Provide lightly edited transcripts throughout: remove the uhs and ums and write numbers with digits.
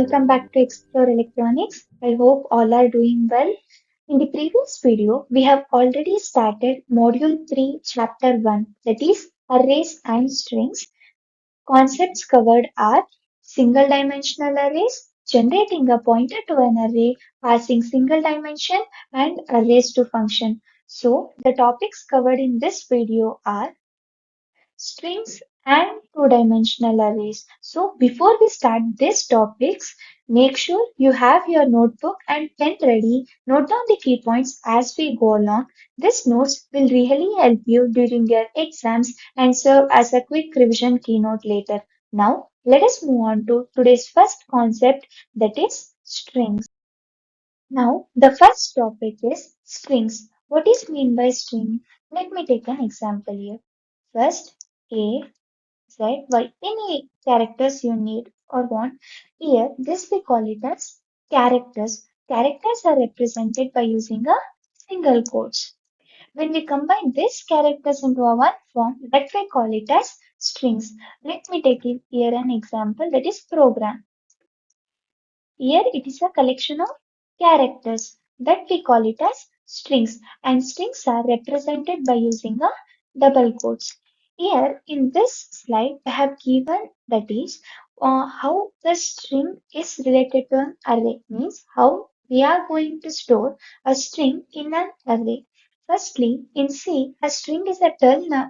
welcome back to Explore Electronics. I hope all are doing well. In the previous video, we have already started Module 3, Chapter 1, that is Arrays and Strings. Concepts covered are single dimensional arrays, generating a pointer to an array, passing single dimension, and arrays to function. So, the topics covered in this video are strings and two-dimensional arrays. So before we start these topics, make sure you have your notebook and pen ready. Note down the key points as we go along. These notes will really help you during your exams and serve as a quick revision keynote later. Now, let us move on to today's first concept, that is strings. Now, the first topic is strings. What is mean by string? Let me take an example here. First, A, Z, Y, any characters you need or want. Here, this we call it as characters. Characters are represented by using a single quotes. When we combine these characters into a one form, that we call it as strings. Let me take it here an example, that is program. Here it is a collection of characters that we call it as strings, and strings are represented by using a double quotes. Here in this slide I have given, that is how the string is related to an array, means how we are going to store a string in an array. Firstly, in C, a string is a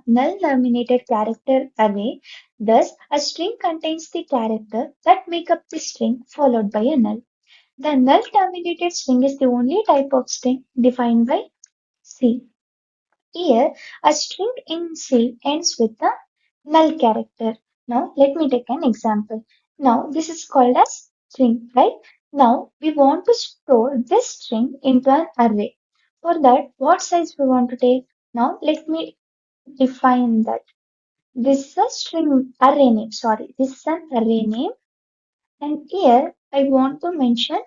null terminated character array. Thus, a string contains the character that make up the string followed by a null. The null terminated string is the only type of string defined by C. Here, a string in C ends with a null character. Now, let me take an example. Now, this is called as string, right? Now, we want to store this string into an array. For that, what size we want to take? Now, let me define that. This is a string array name. Sorry, this is an array name. And here, I want to mention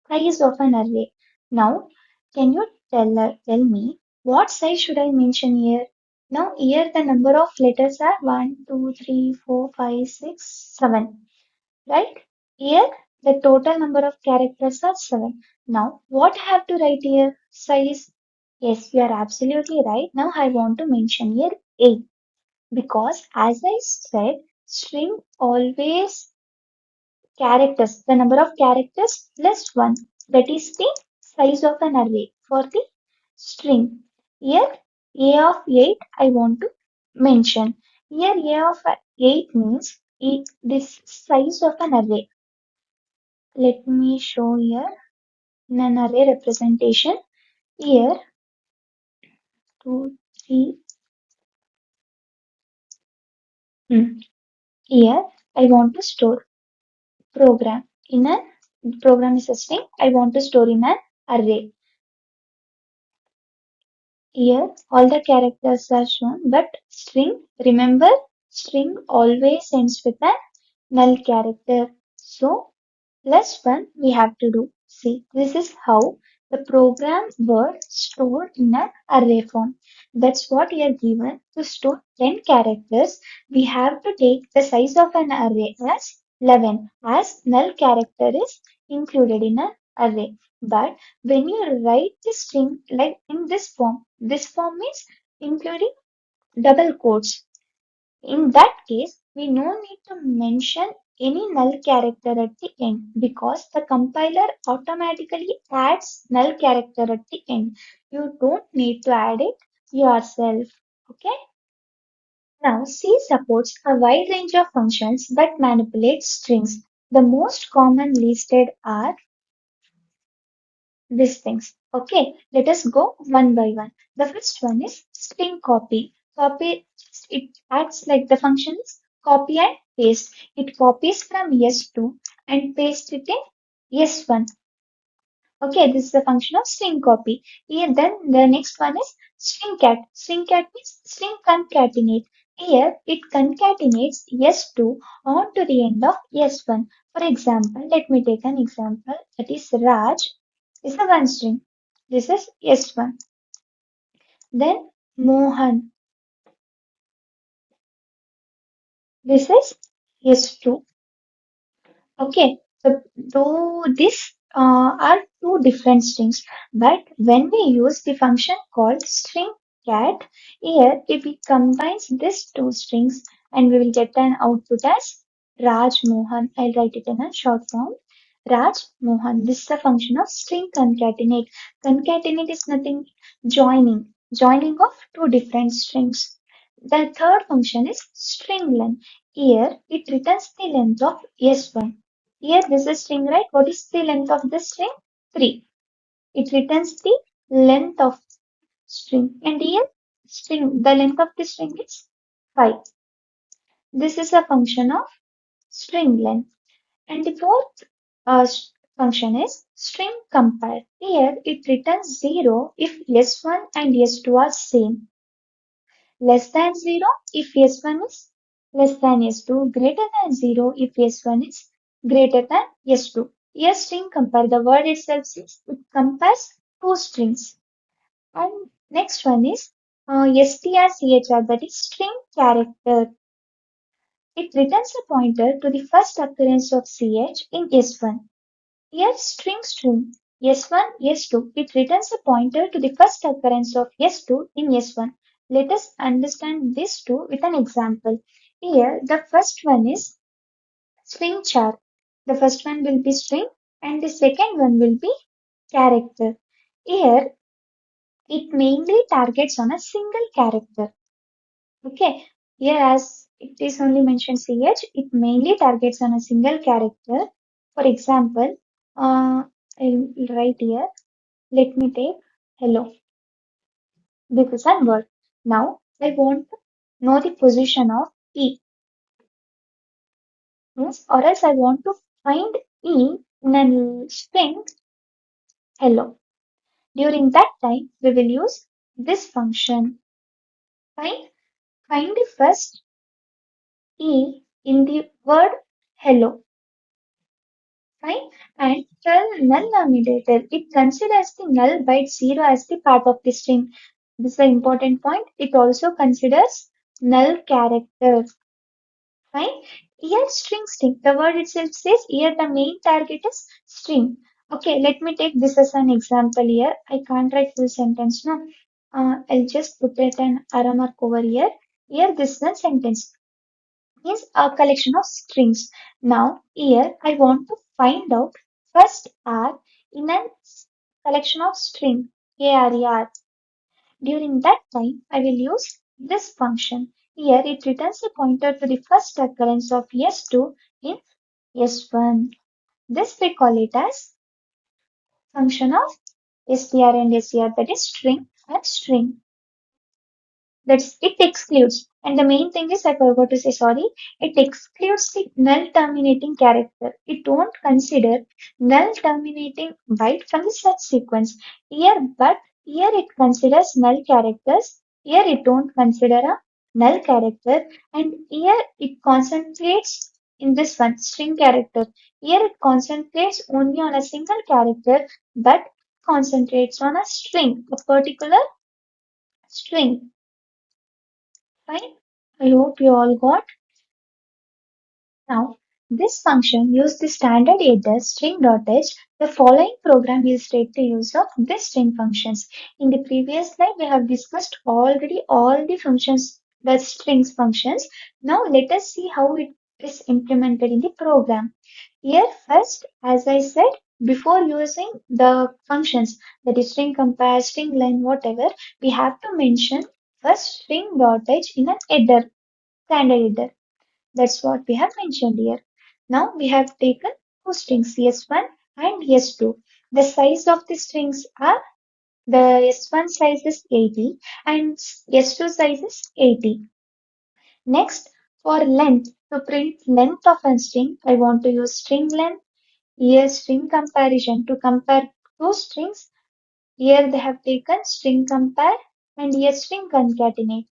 size of an array. Now, can you tell me what size should I mention here? Now, here the number of letters are 1, 2, 3, 4, 5, 6, 7. Right? Here, the total number of characters are 7. Now, what I have to write here? Size. Yes, you are absolutely right. Now, I want to mention here 8. Because as I said, string always characters, the number of characters plus 1. That is the size of an array for the string. Here, A of 8 I want to mention. Here, A of 8 means this size of an array. Let me show here in an array representation. Here, 2, 3. Here, I want to store program. In a program is a string, I want to store in an array. Here, all the characters are shown, but string, remember, string always ends with a null character. So, plus 1 we have to do. See, this is how the program word stored in an array form. That's what we are given. To store 10 characters, we have to take the size of an array as 11, as null character is included in an array. But when you write the string like in this form means including double quotes. In that case, we no need to mention any null character at the end because the compiler automatically adds null character at the end. You don't need to add it yourself. Okay. Now, C supports a wide range of functions that manipulate strings. The most common listed are these things. Okay, let us go one by one. The first one is string copy. Copy, it acts like the function is copy and paste. It copies from S2 and pastes it in S1. Okay, this is the function of string copy. Here, then the next one is string cat. String cat means string concatenate. Here, it concatenates S2 onto the end of S1. For example, let me take an example. That is Raj is a one string. This is S1. Then Mohan. This is S2. Okay. Though these are two different strings, but when we use the function called string cat, here if we combines these two strings and we will get an output as Raj Mohan. I'll write it in a short form. Raj Mohan. This is a function of string concatenate. Concatenate is nothing joining of two different strings. The third function is string len. Here it returns the length of S1. Here this is string, right? What is the length of the string? 3. It returns the length of string. And here the length of the string is 5. This is a function of string length. And the fourth function is string compare. Here it returns 0 if S1 and S2 are same. Less than 0 if S1 is less than S2. Greater than 0 if S1 is greater than S2. Here string compare. The word itself says it compares two strings. And next one is strchr, that is string character. It returns a pointer to the first occurrence of ch in S1. Here string S1, S2. It returns a pointer to the first occurrence of S2 in S1. Let us understand this too with an example. Here the first one is string char. The first one will be string and the second one will be character. Here it mainly targets on a single character. Okay. Here as it is only mentioned CH, it mainly targets on a single character. For example, I'll write here. Let me take hello. This is a word. Now I want to know the position of E. Yes, or else I want to find E in a string hello. During that time, we will use this function. Find find the first E in the word hello. Fine. And tell null nominator. It considers the null byte 0 as the part of the string. This is an important point. It also considers null character. Fine. Here string. The word itself says here the main target is string. Okay, let me take this as an example here. I can't write full sentence no. I'll just put it an arrow mark over here. Here this is a sentence. Is a collection of strings. Now here I want to find out first R in a collection of string ARER. During that time I will use this function. Here it returns a pointer to the first occurrence of S2 in S1. This we call it as function of str and str, that is string and string. That's it excludes. And the main thing is I forgot to say sorry. It excludes the null terminating character. It don't consider null terminating byte from the search sequence. Here it considers null characters. Here it don't consider a null character. And here it concentrates in this one string character. Here it concentrates only on a single character, but concentrates on a string, a particular string. Fine. I hope you all got. Now, this function uses the standard header string.h. The following program will state the use of this string functions. In the previous slide, we have discussed already all the functions, the strings functions. Now, let us see how it is implemented in the program. Here, first, as I said, before using the functions, that is string compare, string len, whatever, we have to mention first string.h in an header, standard header. That's what we have mentioned here. Now we have taken two strings S1 and S2. The size of the strings are the S1 size is 80 and S2 size is 80. Next, for length, to print length of a string, I want to use string length. Here string comparison to compare two strings. Here they have taken string compare and here string concatenate.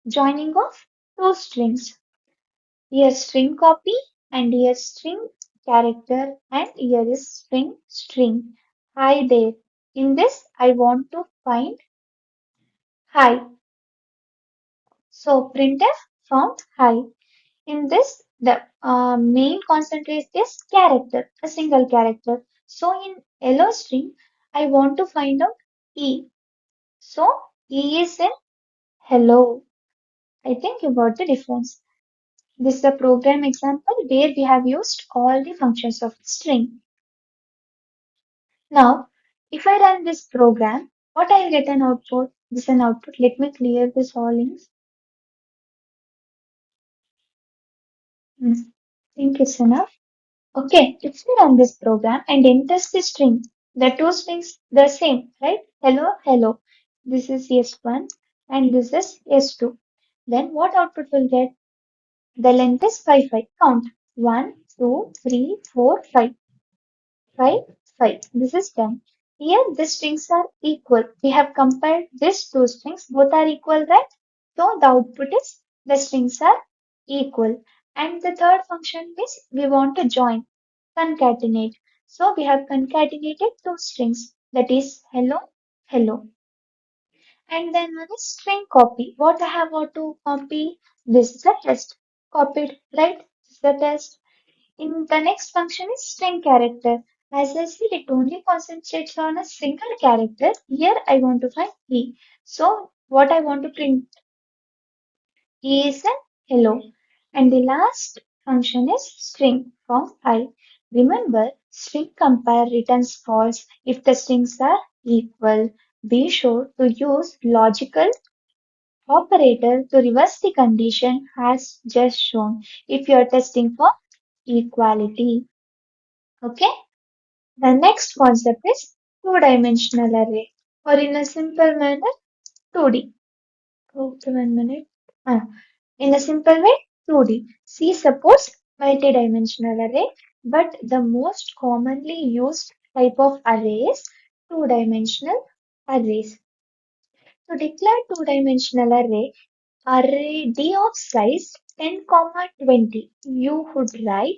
Joining of two strings. Here string copy and here string character and here is string. Hi there. In this I want to find hi. So printf found hi. In this The main concentrate is character, a single character. So in hello string, I want to find out E. So E is in hello. I think you got the difference. This is a program example where we have used all the functions of string. Now, if I run this program, what I'll get an output? This is an output. Let me clear this all links. Hmm, think it's enough. Okay, if we run this program and enters the string, the two strings the same, right? Hello, hello. This is S1 and this is S2. Then what output will get? The length is 5, 5. Count. 1, 2, 3, 4, 5. 5, 5. This is done. Here the strings are equal. We have compared these two strings. Both are equal, right? So the output is the strings are equal. And the third function is we want to join, concatenate. So we have concatenated two strings. That is hello, hello. And then one is string copy. What I have to copy? This is a test. Copied, right? This is the test. In the next function is string character. As I said, it only concentrates on a single character. Here I want to find E. So what I want to print E is a hello. And the last function is string from I. Remember, string compare returns false if the strings are equal. Be sure to use logical operator to reverse the condition as just shown if you are testing for equality. Okay? The next concept is two-dimensional array, or in a simple manner, 2D. Okay, 1 minute. Ah, in a simple way, 2D. See, suppose multi-dimensional array, but the most commonly used type of array is two-dimensional arrays. To declare two-dimensional array D of size 10, 20, you would write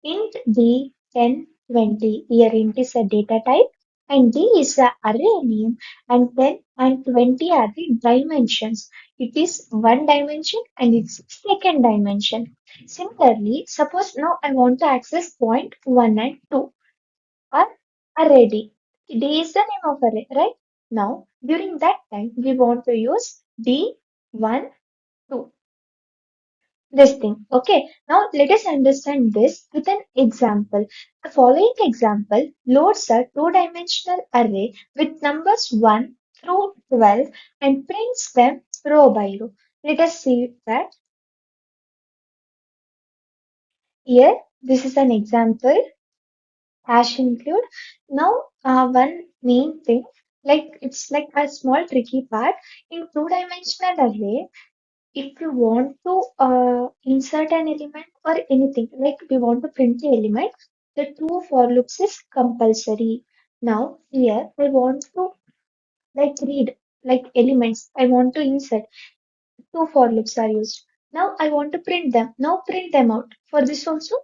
int D 10, 20. Here int is a data type and D is a array name and 10 and 20 are the dimensions. It is one dimension and it's second dimension. Similarly, suppose now I want to access point 1 and 2 or array D. D is the name of array, right? Now, during that time, we want to use D1, 2. This thing. Okay, now let us understand this with an example. The following example loads a two-dimensional array with numbers 1 through 12 and prints them row by row. Let us see that here. This is an example. Hash include. Now, one main thing, like it's like a small tricky part in two-dimensional array. If you want to insert an element or anything, like we want to print the element, the two for loops is compulsory. Now here I want to like read like elements. I want to insert two for loops are used. Now I want to print them. Now print them out. For this also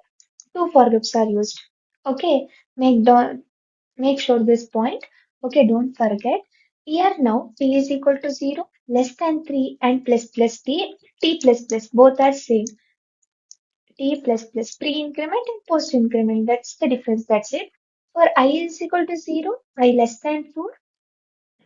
two for loops are used. Okay, make sure this point. Okay, don't forget. Here now t is equal to 0, less than 3 and plus t plus plus both are same. T plus plus pre-increment and post-increment. That's the difference. That's it. For I is equal to 0, I less than 4,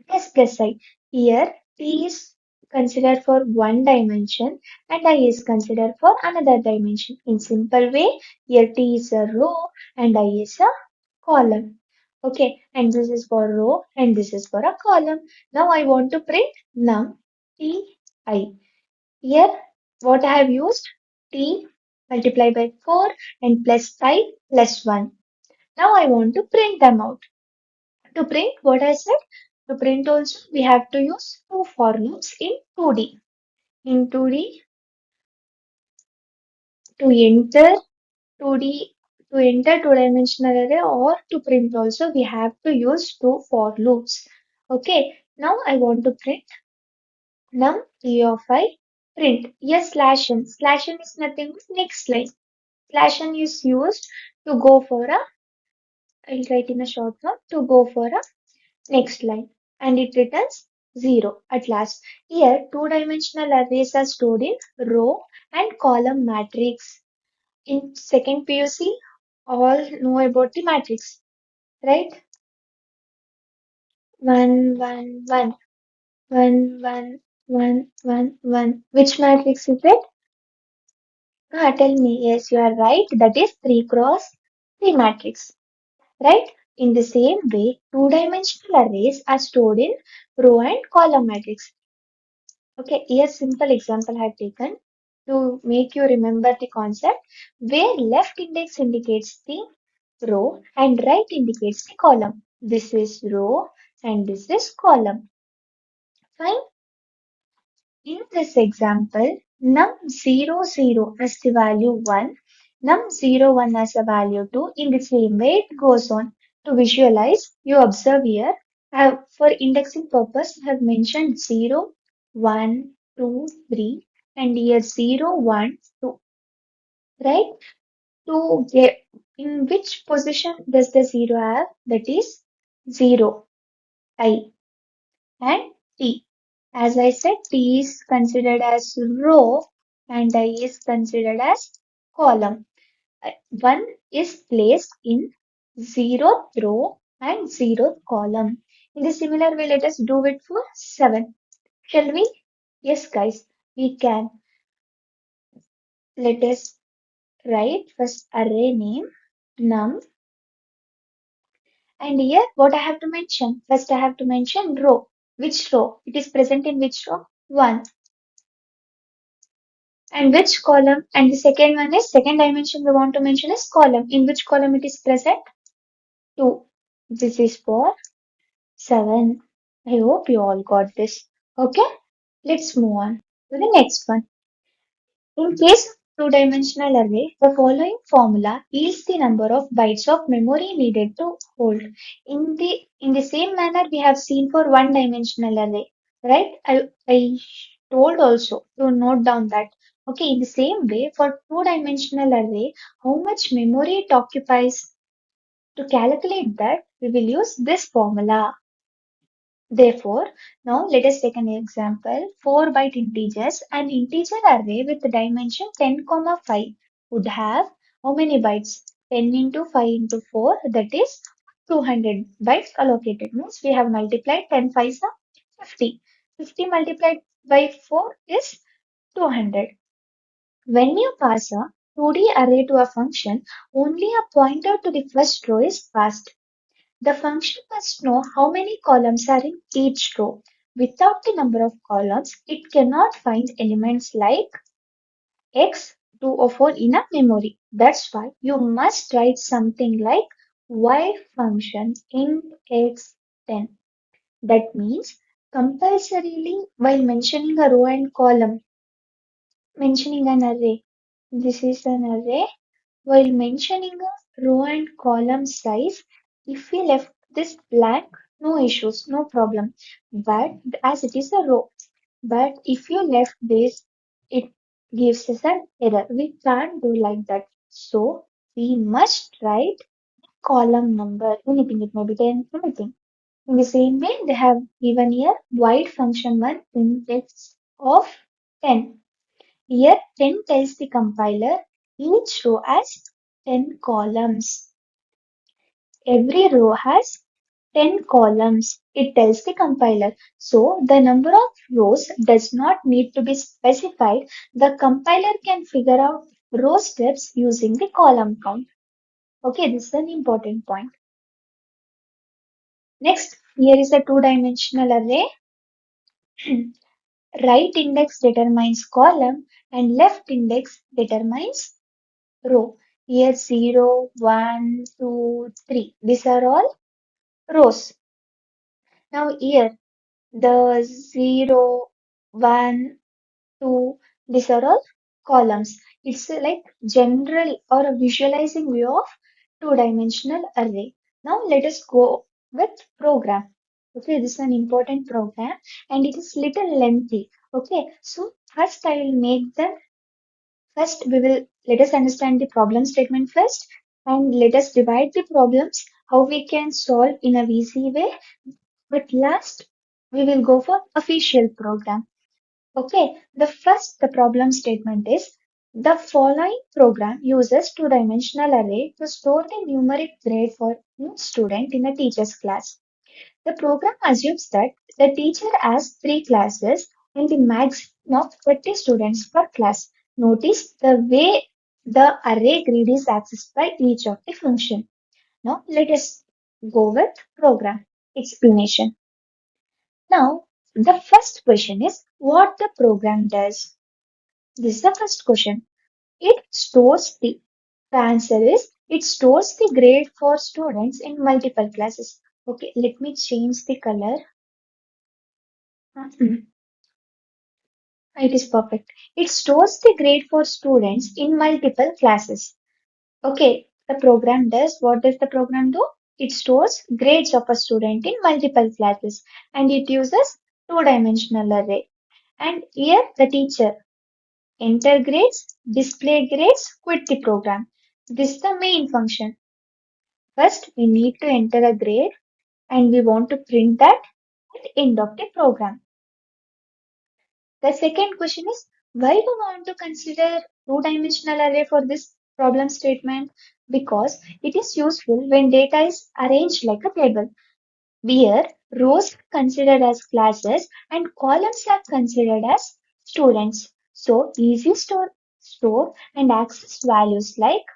plus I. Here t is considered for one dimension and I is considered for another dimension. In simple way, here t is a row and I is a column. Okay, and this is for row and this is for a column. Now I want to print num ti. Here, what I have used t multiplied by 4 and plus I plus 1. Now I want to print them out. To print what I said, to print also we have to use two for loops in 2D. In 2D, to enter 2D, to enter two-dimensional array or to print also we have to use two for loops. Okay, now I want to print num t of I print. Yes, slash n. Slash n is nothing but next line. Slash n is used to go for a, I'll write in a short form, to go for a next line. And it returns 0 at last. Here, two-dimensional arrays are stored in row and column matrix. In second PUC, all know about the matrix, right? One, one, one, one, one, one, one, one. Which matrix is it? Ah, tell me. Yes, you are right. That is 3 cross 3 matrix, right? In the same way, two-dimensional arrays are stored in row and column matrix. Okay, here simple example I have taken to make you remember the concept where left index indicates the row and right indicates the column. This is row and this is column. Fine. In this example, num00 as the value 1, num01 as a value 2. In the same way it goes on. To visualize, you observe here, for indexing purpose, I have mentioned 0, 1, 2, 3 and here 0, 1, 2. Right? To get in which position does the 0 have? That is 0, I and T. As I said, T is considered as row and I is considered as column. 1 is placed in 0th row and 0th column. In the similar way, let us do it for 7. Shall we? Yes, guys, we can. Let us write first array name num, and here what I have to mention? First I have to mention row. Which row? It is present in which row? 1. And which column? And the second one is second dimension we want to mention is column. In which column it is present? 2. This is for 7. I hope you all got this. Okay, let's move on to the next one. In case of two-dimensional array, the following formula yields the number of bytes of memory needed to hold. In the same manner we have seen for one-dimensional array, right? I told also to note down that. Okay, in the same way for two-dimensional array, how much memory it occupies? To calculate that, we will use this formula. Therefore, now let us take an example. 4-byte integers. An integer array with dimension 10, 5 would have how many bytes? 10 into 5 into 4, that is 200 bytes allocated. Means we have multiplied 10 5s are 50. 50 multiplied by 4 is 200. When you pass a 2D array to a function, only a pointer to the first row is passed. The function must know how many columns are in each row. Without the number of columns, it cannot find elements like x, 2 or 4 in a memory. That's why you must write something like y function int x 10. That means compulsorily while mentioning a row and column, mentioning an array. This is an array. While mentioning a row and column size, if we left this blank, no issues, no problem. But as it is a row, but if you left this, it gives us an error. We can't do like that. So we must write column number, anything, it may be 10, anything. In the same way, they have given here void function 1 index of 10. Here 10 tells the compiler each row has 10 columns. Every row has 10 columns. It tells the compiler. So the number of rows does not need to be specified. The compiler can figure out row steps using the column count. Okay, this is an important point. Next, here is a two-dimensional array. Right index determines column and left index determines row. Here 0, 1, 2, 3. These are all rows. Now here the 0, 1, 2, these are all columns. It's like general or a visualizing view of two-dimensional array. Now let us go with program. Okay, this is an important program and it is little lengthy. Okay, so first I will make them. First, we will let us understand the problem statement first and let us divide the problems, how we can solve in a easy way. But last, we will go for official program. Okay, the problem statement is The following program uses two-dimensional array to store the numeric grade for each student in a teacher's class. The program assumes that the teacher has three classes and the maximum of 20 students per class. Notice the way the array grid is accessed by each of the function. Now let us go with program explanation. Now the first question is what the program does. This is the first question. It stores the answer is it stores the grade for students in multiple classes. Okay, let me change the color. Mhm. It is perfect. It stores the grade for students in multiple classes. Okay, the program does. What does the program do? It stores grades of a student in multiple classes and it uses two-dimensional array. And here the teacher enter grades, display grades, quit the program. This is the main function. First, we need to enter a grade and we want to print that at the end of the program. The second question is why do we want to consider two-dimensional array for this problem statement? Because it is useful when data is arranged like a table. Where rows are considered as classes and columns are considered as students. So easy store and access values like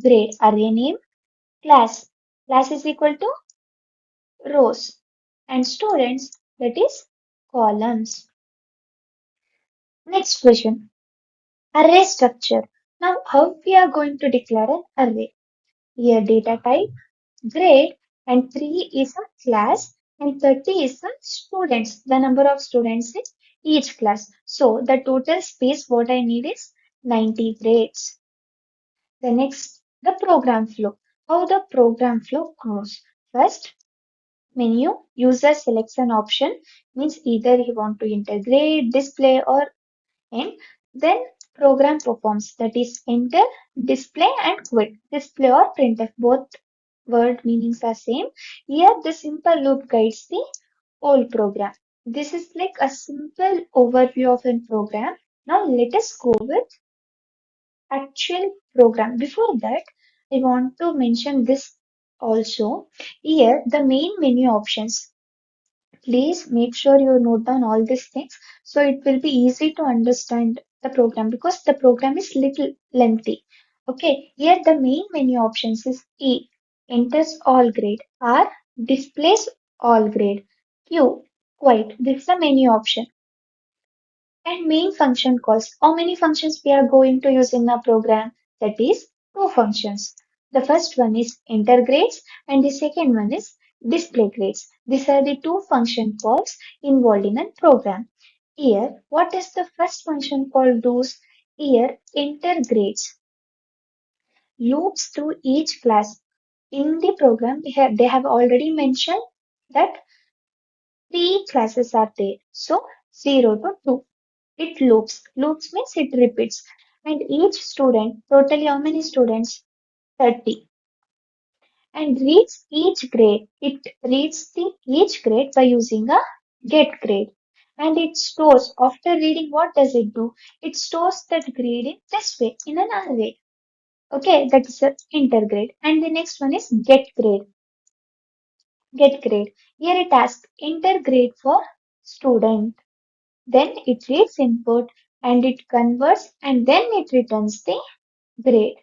grade array name class. Class is equal to rows and students that is columns. Next question. Array structure. Now how we are going to declare an array? Here data type, grade and 3 is a class and 30 is the students, the number of students in each class. So the total space what I need is 90 grades. The next, the program flow. How the program flow goes. First, menu, user selects an option, means either he want to integrate, display or end. Then program performs, that is enter, display and quit. Display or printf, both word meanings are same. Here the simple loop guides the whole program. This is like a simple overview of a program. Now let us go with actual program. Before that, I want to mention this also. Here the main menu options. Please make sure you note down all these things so it will be easy to understand the program because the program is little lengthy. Okay, here the main menu options is E, enters all grade, R, displays all grade, Q, quiet. This is the menu option. And main function calls. How many functions we are going to use in a program? That is two functions. The first one is enter grades and the second one is display grades. These are the two function calls involved in a program. Here, what is the first function call does? Here, enter grades loops through each class. In the program, they have already mentioned that three classes are there. So, 0 to 2. It loops. Loops means it repeats. And each student, totally how many students? 30. And reads each grade. It reads each grade by using a get grade. And it stores, after reading, what does it do? It stores that grade in this way, in an array. Okay, that is a intergrade. And the next one is get grade. Get grade. Here it asks intergrade for student. Then it reads input and it converts and then it returns the grade.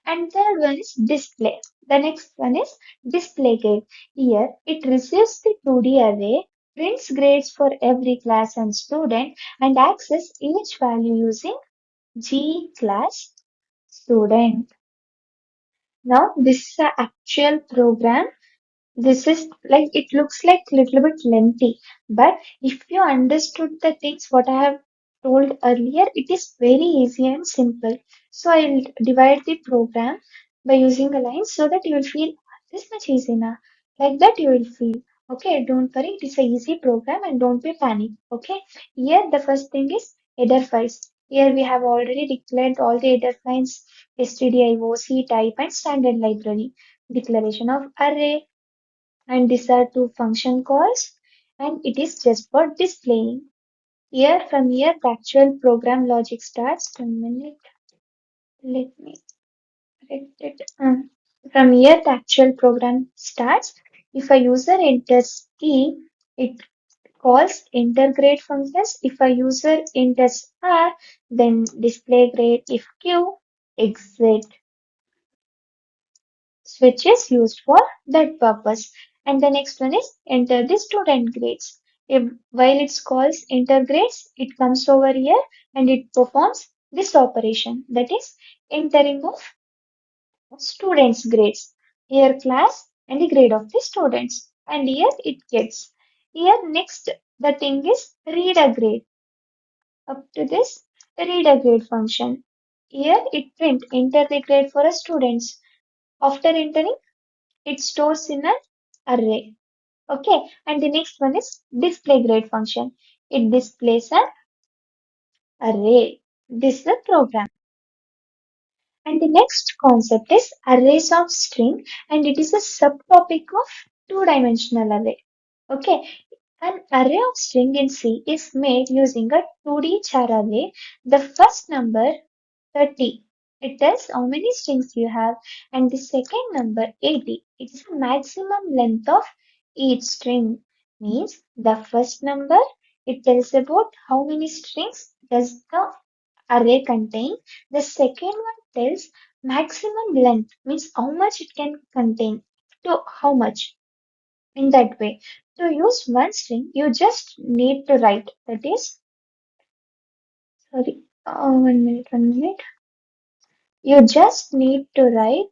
And third one is display. The next one is display grade. Here it receives the 2D array, prints grades for every class and student and access each value using G class student. Now this is the actual program. This is like it looks like little bit lengthy, but if you understood the things what I have told earlier, it is very easy and simple. So I'll divide the program by using a line so that you will feel this much easy now. Like that you will feel. Okay, don't worry, it is a easy program and don't be panic. Okay, here the first thing is header files. Here we have already declared all the header files, stdio, c type and standard library, declaration of array, and these are two function calls and it is just for displaying. Here from here the actual program logic starts. 1 minute. Let me correct it. From here, the actual program starts. If a user enters key, it calls enter grade functions. If a user enters R, then display grade. If Q, exit. Switch is used for that purpose. And the next one is enter the student grades. If while it calls enter grades, it comes over here and it performs this operation, that is entering of students' grades. Here class and the grade of the students. And here it gets. Here next the thing is read a grade. Up to this read a grade function. Here it print enter the grade for a students. After entering, it stores in an array. Okay, and the next one is display grade function. It displays an array. This is a program. And the next concept is arrays of string, and it is a subtopic of two-dimensional array. Okay, an array of string in C is made using a 2D char array. The first number 30. It tells how many strings you have, and the second number 80. It is the maximum length of each string. Means the first number, it tells about how many strings does the array contain. The second one tells maximum length, means how much it can contain, to how much. In that way, to use one string, you just need to write. That is, sorry, 1 minute, 1 minute. You just need to write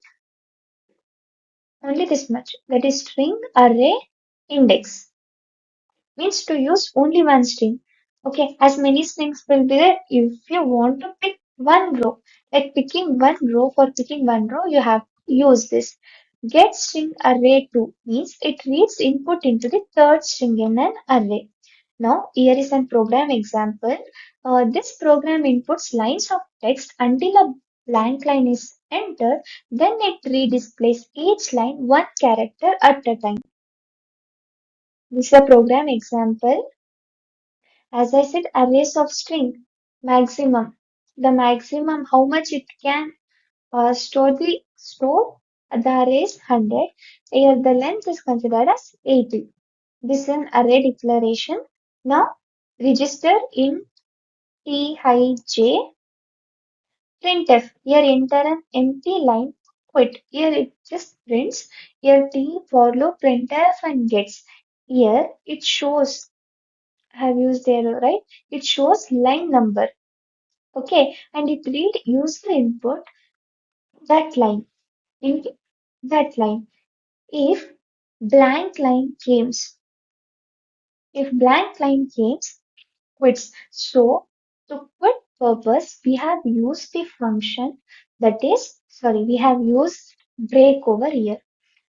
only this much. That is string array index. Means to use only one string. Okay, as many strings will be there. If you want to pick one row, like picking one row, for picking one row, you have to use this. Get string array 2 means it reads input into the third string in an array. Now, here is an program example. This program inputs lines of text until a blank line is entered, then it redisplays each line one character at a time. This is a program example. As I said, arrays of string maximum. The maximum how much it can store the array is 100. Here the length is considered as 80. This is an array declaration. Now register in Tij printf. Here enter an empty line. Quit. Here it just prints. Here T for loop printf and gets. Here it shows. I have used there, right? It shows line number. Okay, and it read user input that line in that line. If blank line comes, if blank line comes, quits. So to quit purpose, we have used the function that is, sorry, we have used break over here.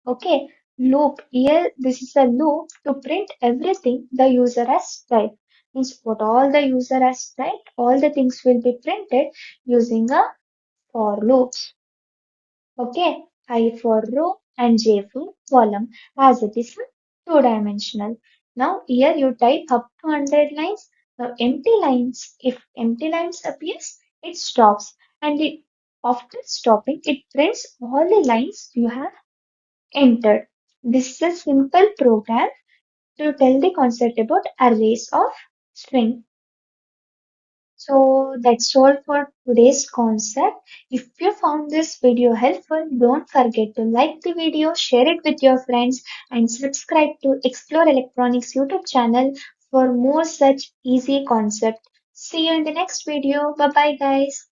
Okay, loop here. This is a loop to print everything the user has typed. Means what all the user has typed, all the things will be printed using a for loops. Okay, I for row and J for column as it is two-dimensional. Now here you type up to 100 lines. Now empty lines, if empty lines appears, it stops and it, after stopping it prints all the lines you have entered. This is a simple program to tell the concept about arrays of string. So that's all for today's concept. If you found this video helpful, don't forget to like the video, share it with your friends, and subscribe to Explore Electronics YouTube channel for more such easy concepts. See you in the next video. Bye bye, guys.